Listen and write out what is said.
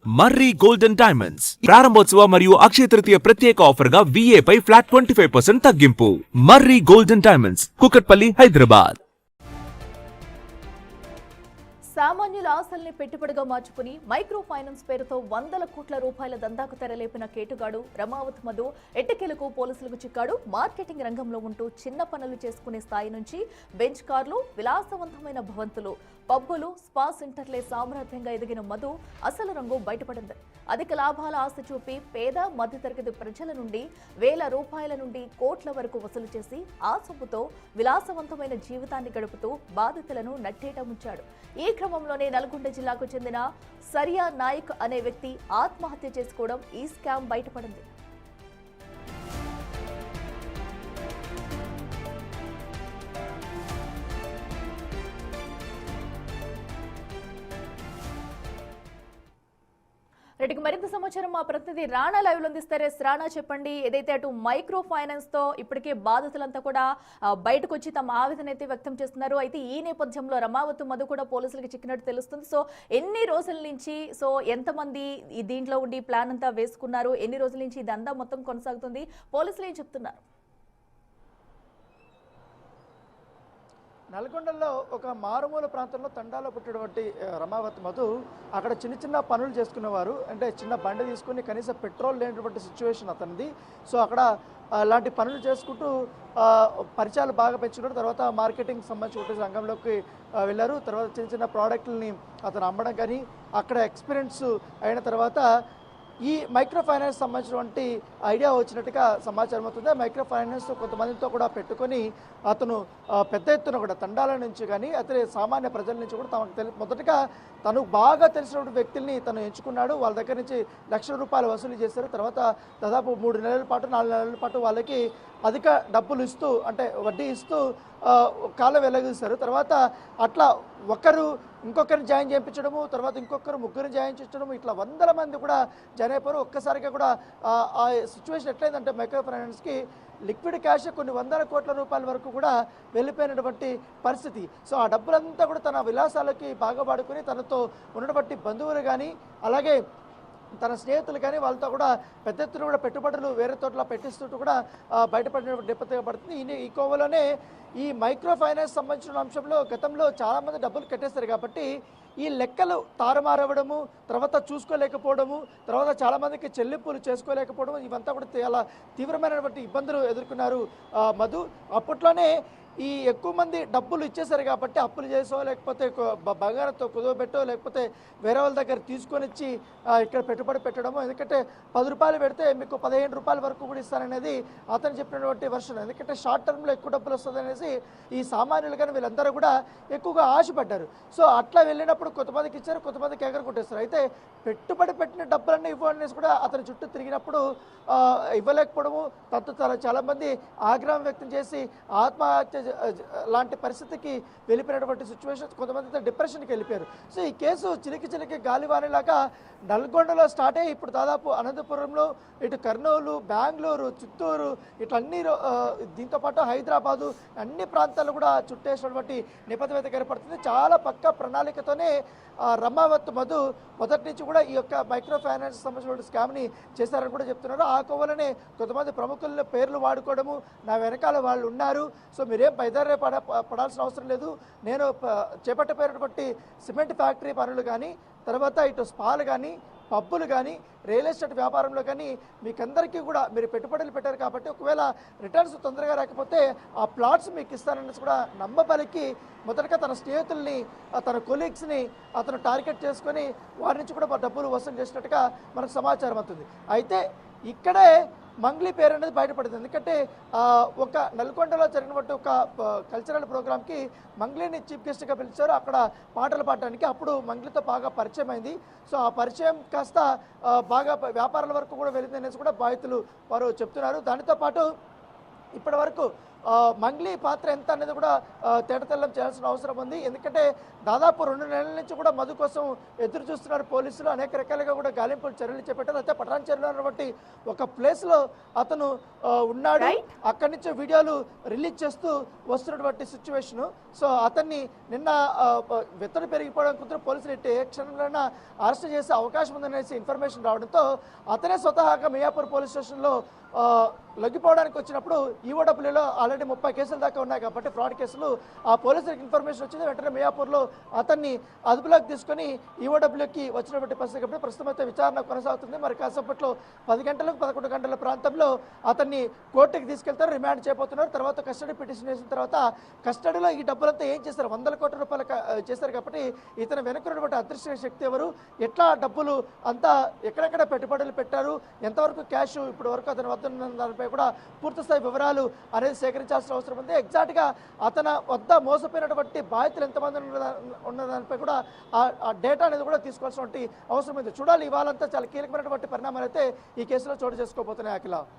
మర్రి golden diamonds ప్రారంభోత్సవ మరియు అక్షయ తృతీయ ప్రత్యేక ఆఫర్ గా VA పై ఫ్లాట్ 25% తగ్గింపు. మర్రి గోల్డెన్ డైమండ్స్, కుకట్పల్లి, హైదరాబాద్. సామాన్యుల ఆశల్ని పెట్టుబడిగా మార్చుకుని మైక్రో ఫైనాన్స్ పేరుతో వందల కోట్ల రూపాయల దందాకు తెరలేపిన కేటుగాడు రమావత్ మధు ఎట్టకేలకు పోలీసులకు చిక్కాడు. మార్కెటింగ్ రంగంలో ఉంటూ చిన్న పనులు చేసుకునే స్థాయి నుంచి బెంచ్ కార్లు, విలాసవంతమైన భవంతులు, పబ్బులు, స్పా సెంటర్లే సామ్రాజ్యంగా ఎదిగిన మధు అసలు రంగు బయటపడింది. అధిక లాభాల ఆశ చూపి పేద మధ్యతరగతి ప్రజల నుండి వేల రూపాయల నుండి కోట్ల వరకు వసూలు చేసి ఆ సొమ్ముతో విలాసవంతమైన జీవితాన్ని గడుపుతూ బాధితులను నట్టేట ముంచాడు. ఈ క్రమంలోనే నల్గొండ జిల్లాకు చెందిన సరియా నాయక్ అనే వ్యక్తి ఆత్మహత్య చేసుకోవడం ఈ స్కామ్ బయటపడింది. రెడ్డికి మరింత సమాచారం మా ప్రతినిధి రాణా లైవ్ లో అందిస్తారు. రాణా, చెప్పండి, ఏదైతే అటు మైక్రో ఫైనాన్స్ తో ఇప్పటికే బాధితులంతా కూడా బయటకు వచ్చి తమ ఆవేదన అయితే వ్యక్తం చేస్తున్నారు. అయితే ఈ నేపథ్యంలో రమావత్ మధు కూడా పోలీసులకు చిక్కినట్టు తెలుస్తుంది. సో ఎన్ని రోజుల నుంచి, సో ఎంతమంది ఈ దీంట్లో ఉండి ప్లాన్ అంతా వేసుకున్నారు, ఎన్ని రోజుల నుంచి ఇది అంతా మొత్తం కొనసాగుతుంది, పోలీసులు ఏం చెప్తున్నారు? నల్గొండలో ఒక మారుమూల ప్రాంతంలో తండాలో పుట్టినటువంటి రమావత్ మధు అక్కడ చిన్న చిన్న పనులు చేసుకునేవారు. అంటే చిన్న బండి తీసుకుని కనీసం పెట్రోల్ లేనటువంటి సిచ్యువేషన్ అతనిది. సో అక్కడ అలాంటి పనులు చేసుకుంటూ పరిచయాలు బాగా పెంచుకుంటూ తర్వాత మార్కెటింగ్ సంబంధించిన రంగంలోకి వెళ్ళారు. తర్వాత చిన్న చిన్న ప్రోడక్ట్లని అతను అమ్మడం కానీ అక్కడ ఎక్స్పీరియన్స్ అయిన తర్వాత ఈ మైక్రో ఫైనాన్స్ సంబంధించినటువంటి ఐడియా వచ్చినట్టుగా సమాచారం అవుతుంది. మైక్రో ఫైనాన్స్ కొంతమందితో కూడా పెట్టుకొని అతను పెద్ద ఎత్తున కూడా తండాల నుంచి కానీ అతని సామాన్య ప్రజల నుంచి కూడా తమకు మొదటగా తను బాగా తెలిసినటువంటి వ్యక్తుల్ని తను ఎంచుకున్నాడు. వాళ్ళ దగ్గర నుంచి ₹1,00,000 వసూలు చేశారు. తర్వాత దాదాపు 3 నెలల పాటు 4 నెలల పాటు వాళ్ళకి అధిక డబ్బులు ఇస్తూ, అంటే వడ్డీ ఇస్తూ కాలం వెల్లగిస్తారు. తర్వాత అట్లా ఒకరు ఇంకొకరిని జాయిన్ చేయించడము, తర్వాత ఇంకొకరు ముగ్గురిని జాయిన్ చేయించడము, ఇట్లా వందల మంది కూడా జాయిన్ అయిపోయారు. ఒక్కసారిగా కూడా ఆ సిచ్యువేషన్ ఎట్లయిందంటే మైక్రో ఫైనాన్స్కి లిక్విడ్ క్యాష్ కొన్ని వందల కోట్ల రూపాయల వరకు కూడా వెళ్ళిపోయినటువంటి పరిస్థితి. సో ఆ డబ్బులంతా కూడా తన విలాసాలకి బాగా వాడుకొని తనతో ఉన్నటువంటి బంధువులు కానీ అలాగే తన స్నేహితులు కానీ వాళ్ళతో కూడా పెద్ద ఎత్తున కూడా పెట్టుబడులు వేరే తోటలో పెట్టిస్తుంటూ కూడా బయటపడిన నేపథ్యంగా పడుతుంది. ఈ కోవలోనే ఈ మైక్రో ఫైనాన్స్ సంబంధించిన అంశంలో గతంలో చాలామంది డబ్బులు కట్టేస్తారు కాబట్టి ఈ లెక్కలు తారుమారవడము, తర్వాత చూసుకోలేకపోవడము, తర్వాత చాలామందికి చెల్లింపులు చేసుకోలేకపోవడము, ఇవంతా కూడా చాలా తీవ్రమైనటువంటి ఇబ్బందులు ఎదుర్కొన్నారు మధు. అప్పట్లోనే ఈ ఎక్కువ మంది డబ్బులు ఇచ్చేసారు కాబట్టి అప్పులు చేసో లేకపోతే బంగారంతో కుదవబెట్టో లేకపోతే వేరే వాళ్ళ దగ్గర తీసుకొని ఇచ్చి ఇక్కడ పెట్టుబడి పెట్టడము. ఎందుకంటే ₹10 పెడితే మీకు ₹15 వరకు కూడా ఇస్తారనేది అతను చెప్పినటువంటి వర్షన్. ఎందుకంటే షార్ట్ టర్మ్లో ఎక్కువ డబ్బులు వస్తుంది అనేసి ఈ సామాన్యులు కానీ వీళ్ళందరూ కూడా ఎక్కువగా ఆశపడ్డారు. సో అట్లా వెళ్ళినప్పుడు కొంతమందికి ఇచ్చారు, కొంతమందికి ఎగర కొట్టేస్తారు. అయితే పెట్టుబడి పెట్టిన డబ్బులన్నీ ఇవ్వనేసి కూడా అతని చుట్టూ తిరిగినప్పుడు ఇవ్వలేకపోవడము, తను చాలామంది ఆగ్రహం వ్యక్తం చేసి ఆత్మహత్య లాంటి పరిస్థితికి వెళ్ళిపోయినటువంటి సిచ్యువేషన్స్, కొంతమంది డిప్రెషన్కి వెళ్ళిపోయారు. సో ఈ కేసు చిలికి గాలివానేలాగా నల్గొండలో స్టార్ట్ అయ్యి ఇప్పుడు దాదాపు అనంతపురంలో, ఇటు కర్నూలు, బెంగళూరు, చిత్తూరు, ఇట్లా అన్ని దీంతోపాటు హైదరాబాదు అన్ని ప్రాంతాలు కూడా చుట్టేసినటువంటి నేపథ్యం అయితే కనపడుతుంది. చాలా పక్క ప్రణాళికతోనే రమావత్ మధు మొదటి నుంచి కూడా ఈ యొక్క మైక్రో ఫైనాన్స్ సంబంధించిన స్కామ్ని చేశారని కూడా చెప్తున్నారు. ఆ కోవలనే కొంతమంది ప్రముఖుల పేర్లు వాడుకోవడము, నా వెనకాల వాళ్ళు ఉన్నారు, సో మీరేం బయదరే పడాల్సిన అవసరం లేదు, నేను చేపట్టపోయినటువంటి సిమెంట్ ఫ్యాక్టరీ పనులు కానీ తర్వాత ఇటు స్పాలు కానీ పబ్బులు కానీ రియల్ ఎస్టేట్ వ్యాపారంలో కానీ మీకందరికీ కూడా మీరు పెట్టుబడులు పెట్టారు కాబట్టి ఒకవేళ రిటర్న్స్ తొందరగా రాకపోతే ఆ ప్లాట్స్ మీకు ఇస్తానని కూడా నమ్మబలికి మొదటగా తన స్నేహితుల్ని, తన కొలీగ్స్ని అతను టార్గెట్ చేసుకొని వారి నుంచి కూడా డబ్బులు వసూలు చేసినట్టుగా మనకు సమాచారం అవుతుంది. అయితే ఇక్కడే మంగ్లీ పేరు అనేది బయటపడింది. ఎందుకంటే ఒక నల్గొండలో జరిగినటువంటి ఒక కల్చరల్ ప్రోగ్రామ్కి మంగ్లీని చీఫ్ గెస్ట్గా పిలిచారు అక్కడ పాటలు పాడడానికి. అప్పుడు మంగ్లీతో బాగా పరిచయం అయింది. సో ఆ పరిచయం కాస్త బాగా వ్యాపారాల వరకు కూడా వెళ్ళింది అనేసి కూడా బాధితులు వారు చెప్తున్నారు. దానితో పాటు ఇప్పటి వరకు మంగ్లీ పాత్ర ఎంత అనేది కూడా తేటతెల్లం చేయాల్సిన అవసరం ఉంది. ఎందుకంటే దాదాపు 2 నెలల నుంచి కూడా మధు కోసం ఎదురు చూస్తున్నారు పోలీసులు. అనేక రకాలుగా కూడా గాలింపులు చర్యలు చేపట్టారు. అయితే పటాన్చెరులో ఉన్నటువంటి ఒక ప్లేస్లో అతను ఉన్నాడు. అక్కడి నుంచి వీడియోలు రిలీజ్ చేస్తూ వస్తున్నటువంటి సిచ్యువేషను. సో అతన్ని నిన్న వెత్తడి పెరిగిపోవడం కుదిరి పోలీసులు ఏ క్షణంలోనైనా అరెస్ట్ చేసే అవకాశం ఉందనేసి ఇన్ఫర్మేషన్ రావడంతో అతనే స్వతహాగా మియాపూర్ పోలీస్ స్టేషన్లో లొంగిపోవడానికి వచ్చినప్పుడు ఈఓడబ్ల్యూలో ఆల్రెడీ 30 కేసులు దాకా ఉన్నాయి కాబట్టి ఫ్రాడ్ కేసులు. ఆ పోలీసులకు ఇన్ఫర్మేషన్ వచ్చింది. వెంటనే మియాపూర్లో అతన్ని అదుపులోకి తీసుకొని ఈఓడబ్ల్యూకి వచ్చినటువంటి పరిస్థితి కాబట్టి ప్రస్తుతం అయితే విచారణ కొనసాగుతుంది. మరి కాసేపట్లో 10 గంటలకు 11 గంటల ప్రాంతంలో అతన్ని కోర్టుకి తీసుకెళ్తారు, రిమాండ్ చేయబోతున్నారు. తర్వాత కస్టడీ పిటిషన్ వేసిన తర్వాత కస్టడీలో ఈ డబ్బులంతా ఏం చేశారు, 100 కోట్ల రూపాయలు చేశారు కాబట్టి ఇతను వెనుకున్నటువంటి అదృశ్య శక్తి ఎవరు, ఎట్లా డబ్బులు అంతా ఎక్కడెక్కడ పెట్టుబడులు పెట్టారు, ఎంతవరకు క్యాష్ ఇప్పటి వరకు అతని వద్ద దానిపై కూడా పూర్తిస్థాయి వివరాలు అనేది సేకరించాల్సిన అవసరం ఉంది. ఎగ్జాక్ట్గా అతని వద్ద మోసపోయినటువంటి బాధితులు ఎంతమంది ఉన్న దానిపై కూడా ఆ డేటా అనేది కూడా తీసుకోవాల్సినటువంటి అవసరం ఉంది. చూడాలి, ఇవాళంతా చాలా కీలకమైనటువంటి పరిణామాలు అయితే ఈ కేసులో చోటు చేసుకోబోతున్నాయి. అఖిల.